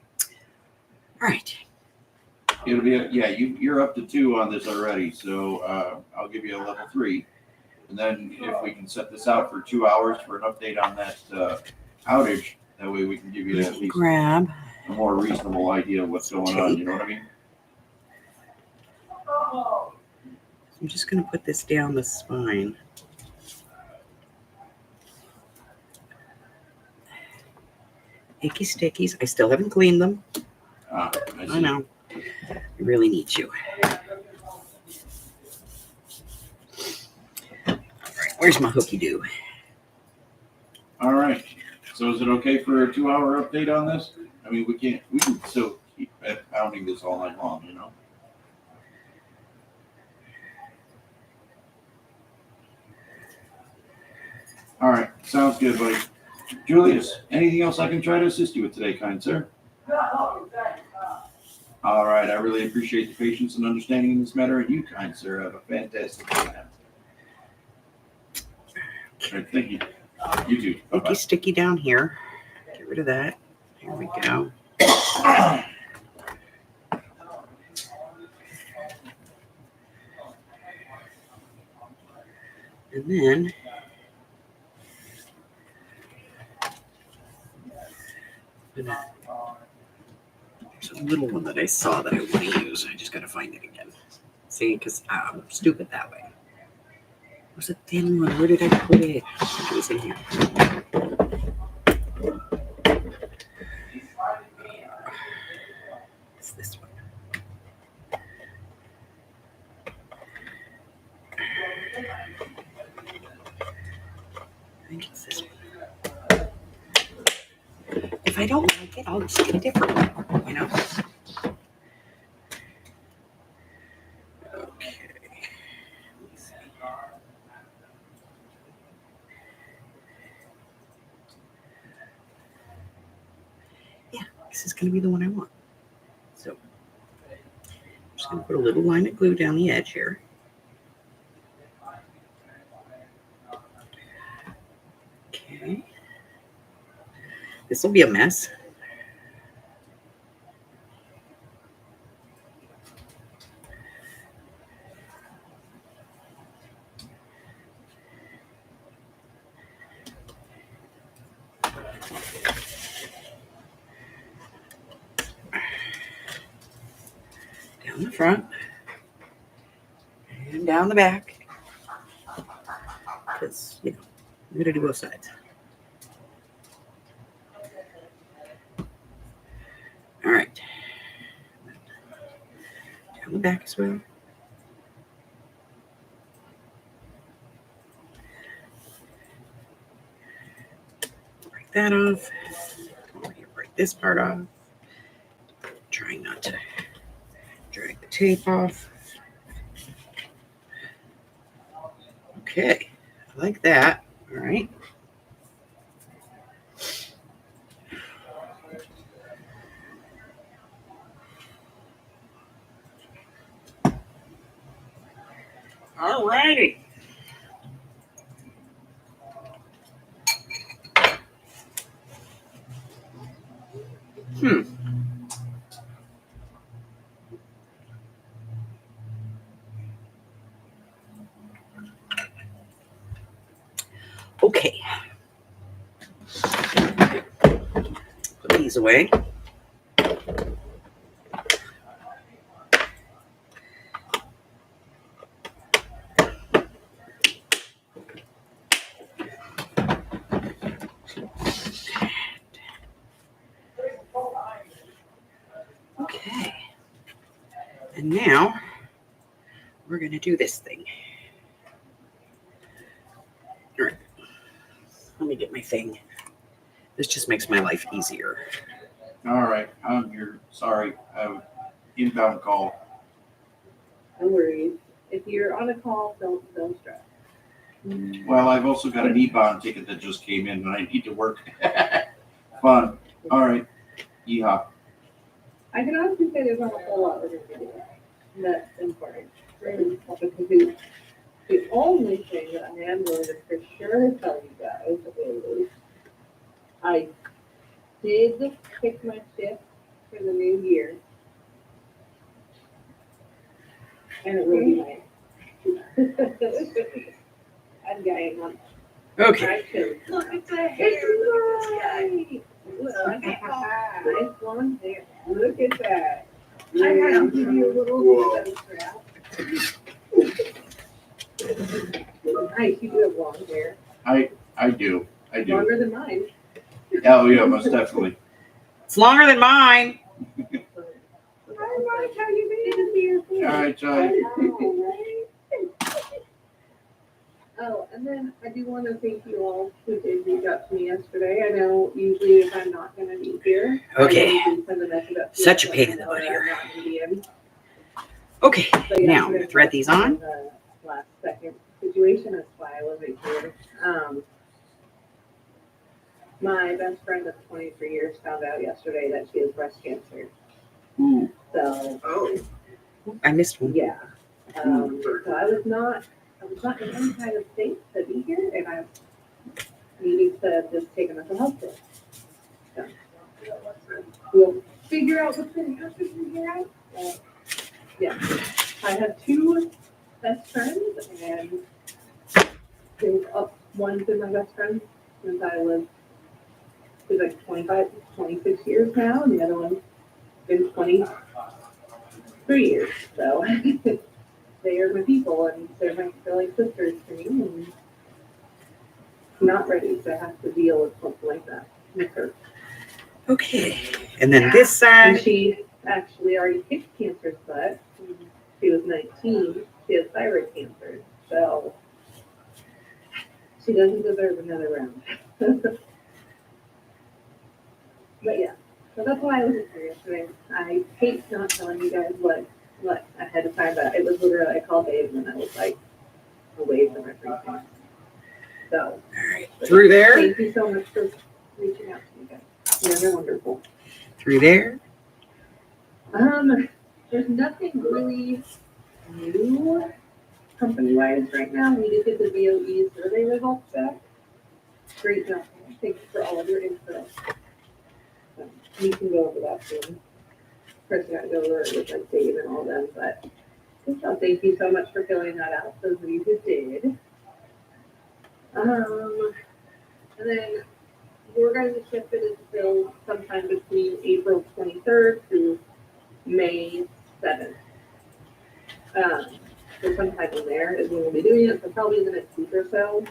All right. It'll be you're up to 2 on this already, so I'll give you a level 3, and then if we can set this out for 2 hours for an update on that outage, that way we can give you at least Grab. a more reasonable idea of what's going on. You know what I mean? I'm just going to put this down the spine. Icky stickies. I still haven't cleaned them. I know. I really need you. All right. Where's my hooky do? All right. So is it okay for a 2 hour update on this? I mean, we can still keep pounding this all night long, you know? All right. Sounds good, buddy. Julius, anything else I can try to assist you with today, kind sir? All right. I really appreciate the patience and understanding in this matter, and you, kind sir, have a fantastic day now. All right, thank you. You too. Bye-bye. Icky sticky down here. Get rid of that. Here we go. And then there's a little one that I saw that I want to use. I just got to find it again. See, because I'm stupid that way. Where's a thin one? Where did I put it? I think it was in here. It's this one. I think it's this one. If I don't like it, I'll just get a different one, you know? Okay. Let me see. Yeah, this is going to be the one I want. So I'm just going to put a little line of glue down the edge here. Okay. This will be a mess. Down the front and down the back, because you know I'm going to do both sides. All right, down the back as well. Break that off. Break this part off. trying not to drag the tape off. Okay, I like that. All right. All righty. Okay. Put these away. Okay. And now we're going to do this thing. All right. Let me get my thing. This just makes my life easier. All right, I'm here. Sorry, inbound call. No worries. If you're on a call, don't stress. Well, I've also got an e-bond ticket that just came in, and I need to work. Fun. All right. Yeehaw. I can honestly say there's not a whole lot we're going to do. That's important. Really, because the only thing that I am going to for sure tell you guys is I did pick my shift for the new year. And it will be nice. I'm getting one. Okay. Look at the hair. Nice blonde hair. Look at that. I have to give you a little strap. Nice, you do have long hair. I do. Longer than mine. Oh yeah, most definitely. It's longer than mine. I like how you made it here. All right, Johnny. Oh, and then I do want to thank you all who did reach out to me yesterday. I know usually if I'm not going to be here, Okay. I usually send a message up to you Such a to pain let in the you know butt that here. I'm not gonna be in. Okay. But yeah, Now I'm going to thread these on. The last second situation, that's why I wasn't here. My best friend of 23 years found out yesterday that she has breast cancer. Ooh. So Oh. I missed one. yeah. So I was not in any kind of state to be here, and I needed to just take a mental health day. So we'll figure out what's going to happen from here out. Yeah, I have two best friends, and one's been my best friend since I was like 25, 26 years now, and the other one's been 23 years. So they are my people, and they're like sisters to me, and I'm not ready to have to deal with something like that with her. Okay. And then this And side. she actually already kicked cancer's butt. When she was 19. She has thyroid cancer, so she doesn't deserve another round. But yeah, so that's why I wasn't here yesterday. I hate not telling you guys what ahead of time, but it was literally I called Dave and I was like away from everything. So All right. Through there. thank you so much for reaching out to me guys. You're wonderful. Through there. There's nothing really new company-wise right now. We did get the VOE survey results back. Great job. Thanks for all of your info. We can go over that soon. First, I got to go over it with like Dave and all them, but so thank you so much for filling that out, those of you who did. And then we're going to ship it until sometime between April 23rd through May 7th. So sometime in there is when we'll be doing it. So probably in the next week or so,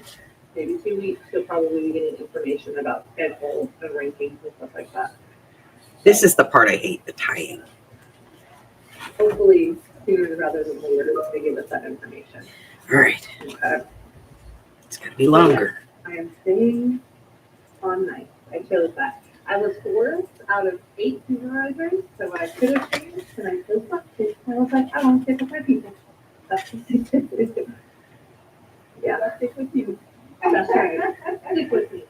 maybe 2 weeks, you'll probably be getting information about schedules and rankings and stuff like that. This is the part I hate, the tying. Hopefully sooner rather than later to give us that information. All right. Okay. It's got to be longer. I am staying on night. I chose that. I was 4th out of 8 supervisors, so I could have changed, and I still fucked it. I was like, I want to stick with my people. That's what I did. Yeah, stick with you. That's right. Stick with me.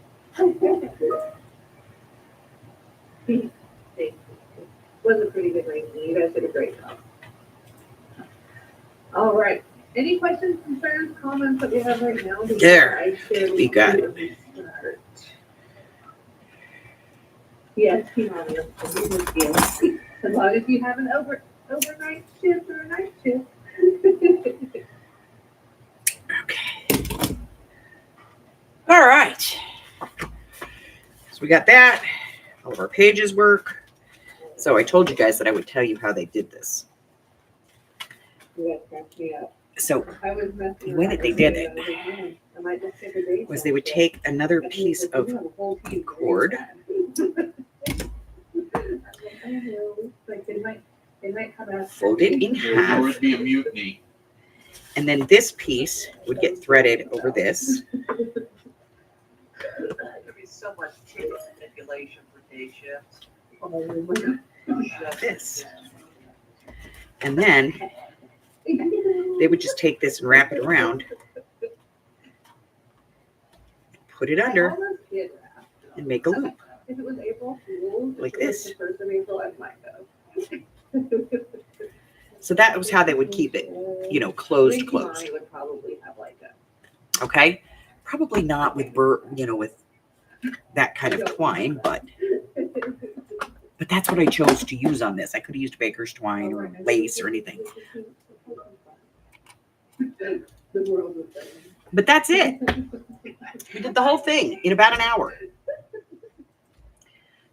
Was a pretty good ranking. You guys did a great job. All right. Any questions, concerns, comments that we have right now? There. We got it. Yes, keep on it. As long as you have an overnight shift or a night shift. Okay. All right. So we got that. All of our pages work. So I told you guys that I would tell you how they did this. You guys cracked me up. So I was messing the way around that they with did it, it I might just take a day was they would take another piece of cord, fold it in Or half, it'd be a mutiny. and then this piece would get threaded over this. There'd be so much ticket manipulation for day shifts. This. And then they would just take this and wrap it around, put it under, and make a loop. If it was April Fool's, Like if it was this. the 1st of April, I might have. So that was how they would keep it, closed. Ricky would probably have like a. Okay? Probably not with with that kind of twine, but that's what I chose to use on this. I could have used baker's twine or lace or anything. But that's it. We did the whole thing in about an hour.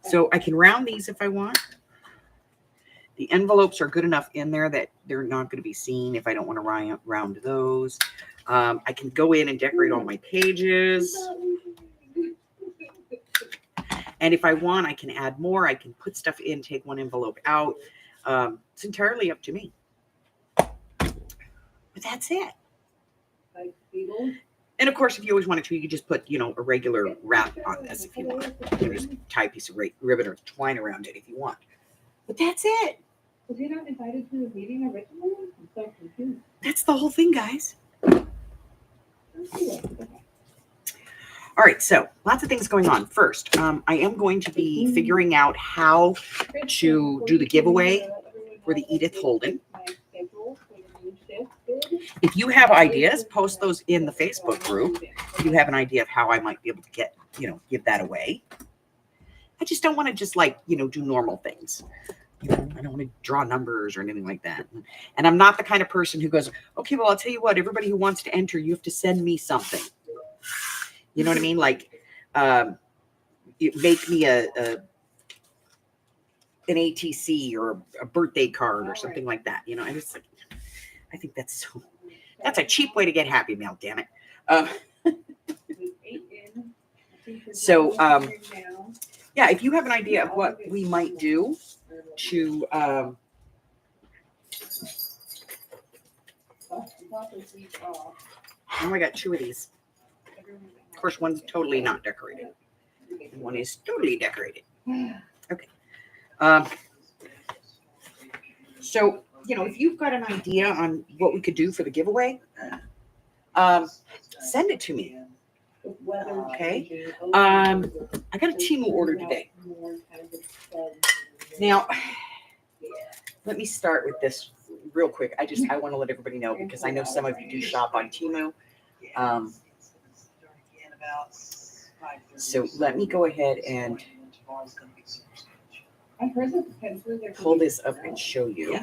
So I can round these if I want. The envelopes are good enough in there that they're not going to be seen if I don't want to round those. I can go in and decorate all my pages. And if I want, I can add more. I can put stuff in, take one envelope out. It's entirely up to me. But that's it. And of course, if you always wanted to, you could just put, a regular wrap on this if you want. You can just tie a piece of ribbon or twine around it if you want. But that's it. Was he not invited to the meeting originally? I'm so confused. That's the whole thing, guys. All right, so lots of things going on. First, I am going to be figuring out how to do the giveaway for the Edith Holden. If you have ideas, post those in the Facebook group. If you have an idea of how I might be able to get, give that away. I just don't want to just do normal things. I don't want to draw numbers or anything like that. And I'm not the kind of person who goes, okay, well, I'll tell you what, everybody who wants to enter, you have to send me something. You know what I mean? Like, make me an ATC or a birthday card or something like that. I think that's a cheap way to get happy mail, damn it. Yeah, if you have an idea of what we might do to, I got 2 of these. Of course, one's totally not decorated. And one is totally decorated. Okay. So, if you've got an idea on what we could do for the giveaway, send it to me. Okay. I got a Temu order today. Now, let me start with this real quick. I want to let everybody know because I know some of you do shop on Temu. So let me go ahead and pull this up and show you.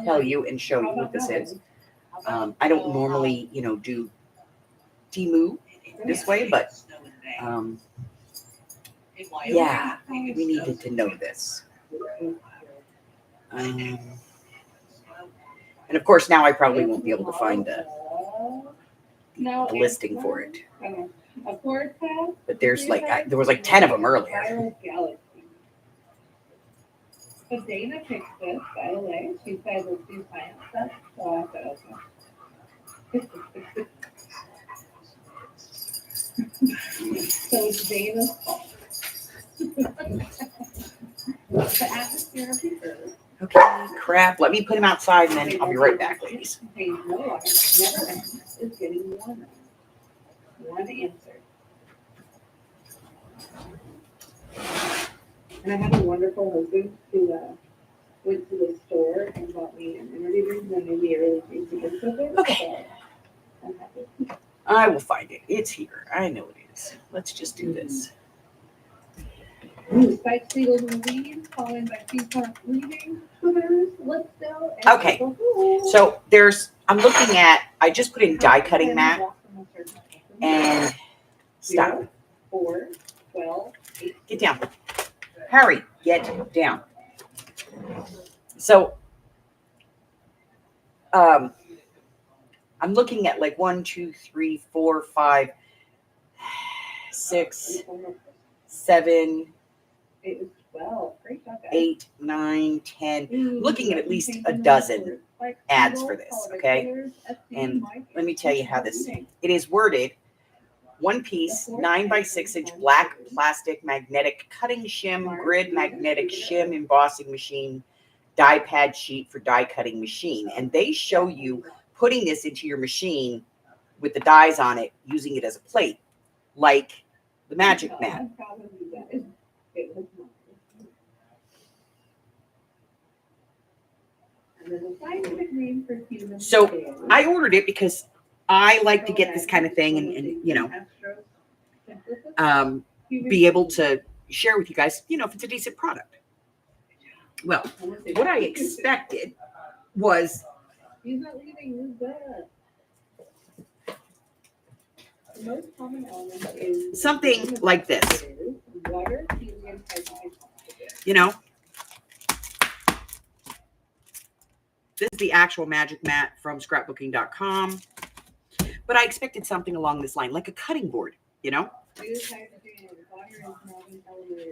Tell you and show you what this is. I don't normally, do Temu this way, but yeah, we needed to know this. And of course, now I probably won't be able to find the listing for it. But there's there was 10 of them earlier. But Dana picked this, by the way. She said let's do science stuff. So I said, okay. So it's Dana's fault. The atmosphere of people. Okay, crap. Let me put him outside and then I'll be right back, ladies. Contains no water, never ends, is getting warmer. One answer. And I have a wonderful husband who went to the store and bought me an energy drink and then made me a really tasty drink with it. Okay. So I'm happy. I will find it. It's here. I know it is. Let's just do this. Ooh, Spike Seagulls and Weeds, followed by Peacock Reading, Twitters, Let's Go, and Okay. April Fool. So I'm looking at, I just put in die cutting mat and stop. 0, 4, 12, 8. Get down. Harry, get down. So, I'm looking at like 1, 2, 3, 4, 5, 6, 7, It was 12. Great job, guys. 8, 9, 10. Ooh, looking at least a Spike dozen Seagulls, Spike ads Seagulls, for this, followed by okay? Twitters, SC, And Mike, let me tell you how this, Reading. it is worded. One piece, 9 by 6 inch black plastic magnetic cutting shim, grid magnetic shim embossing machine, die pad sheet for die cutting machine. And they show you putting this into your machine with the dies on it, using it as a plate, like the magic mat. So I ordered it because I like to get this kind of thing and be able to share with you guys, if it's a decent product. Well, what I expected was He's not leaving. He's there. The most common element is something like this, water, helium, hydrogen. This is the actual magic mat from scrapbooking.com. But I expected something along this line, like a cutting board,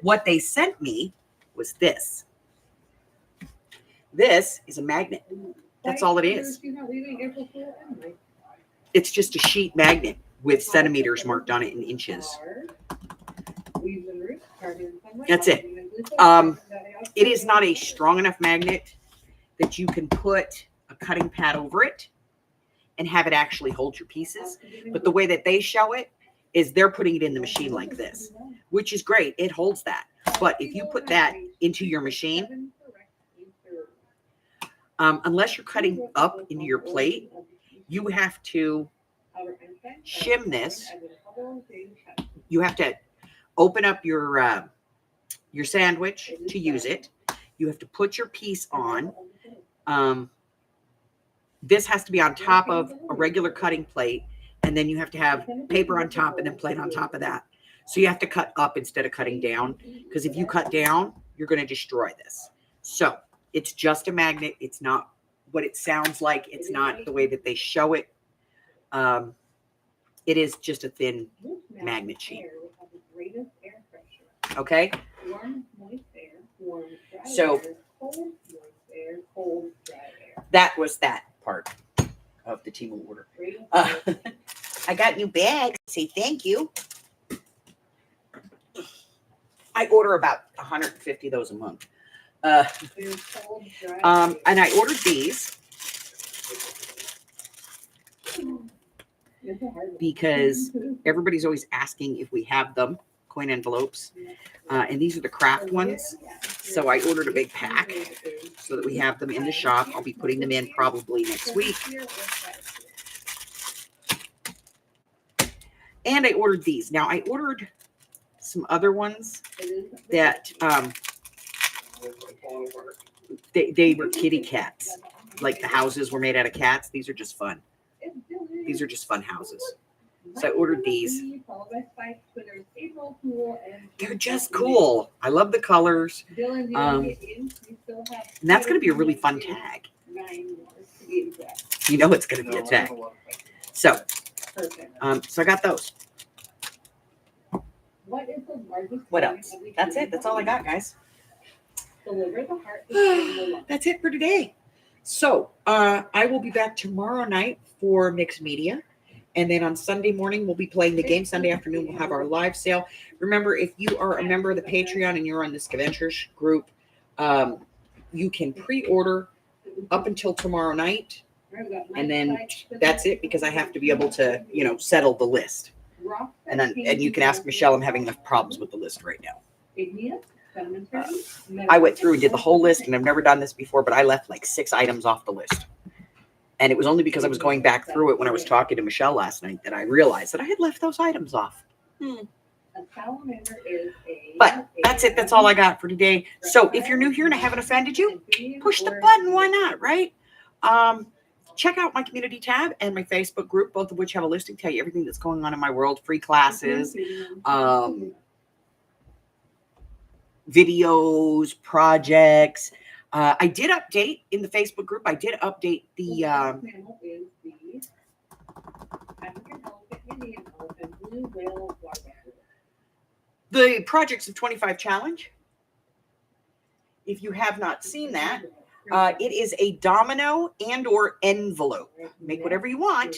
What they sent me was this. This is a magnet. That's all it is. It's just a sheet magnet with centimeters marked on it in inches. That's it. It is not a strong enough magnet that you can put a cutting pad over it and have it actually hold your pieces. But the way that they show it is they're putting it in the machine like this, which is great. It holds that. But if you put that into your machine, unless you're cutting up into your plate, you have to shim this. You have to open up your sandwich to use it. You have to put your piece on. This has to be on top of a regular cutting plate, and then you have to have paper on top and then plate on top of that. So you have to cut up instead of cutting down, because if you cut down, you're going to destroy this. So it's just a magnet. It's not what it sounds like. It's not the way that they show it. It is just a thin magnet sheet. Okay? So that was that part of the team order. I got new bags. Say thank you. I order about 150 of those a month. And I ordered these because everybody's always asking if we have them, coin envelopes. And these are the craft ones. So I ordered a big pack so that we have them in the shop. I'll be putting them in probably next week. And I ordered these. Now I ordered some other ones that they were kitty cats. Like the houses were made out of cats. These are just fun. These are just fun houses. So I ordered these. They're just cool. I love the colors. And that's going to be a really fun tag. You know it's going to be a tag. So, so I got those. What else? That's it. That's all I got, guys. That's it for today. So I will be back tomorrow night for Mixed Media. And then on Sunday morning, we'll be playing the game. Sunday afternoon, we'll have our live sale. Remember, if you are a member of the Patreon and you're on the Scavengers group, you can pre-order up until tomorrow night. And then that's it, because I have to be able to, settle the list. And you can ask Michelle, I'm having enough problems with the list right now. I went through and did the whole list, and I've never done this before, but I left like 6 items off the list. And it was only because I was going back through it when I was talking to Michelle last night that I realized that I had left those items off. But that's it. That's all I got for today. So if you're new here and I haven't offended you, push the button. Why not, right? Check out my community tab and my Facebook group, both of which have a listing, tell you everything that's going on in my world, free classes, videos, projects. I did update in the Facebook group. I did update the African elephant, Indian elephant, blue whale, waterbuck. the Projects of 25 challenge. If you have not seen that, it is a domino and or envelope. Make whatever you want.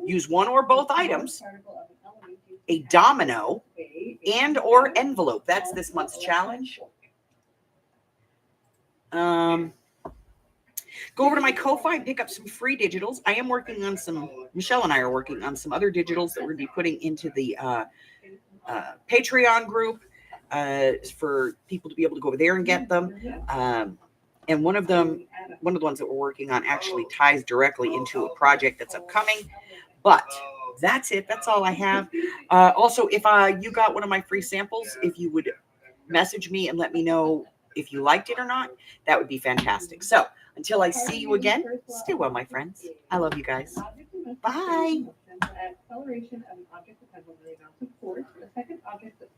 Use one or both items. A domino and or envelope. That's this month's challenge. Go over to my Ko-Fi and pick up some free digitals. I am working on Michelle and I are working on some other digitals that we're going to be putting into the Patreon group for people to be able to go over there and get them. And one of the ones that we're working on actually ties directly into a project that's upcoming. But that's it. That's all I have. Also, if you got one of my free samples, if you would message me and let me know if you liked it or not, that would be fantastic. So until I see you again, stay well, my friends. I love you guys. Bye. Acceleration of an object depends on the amount of force. The second object is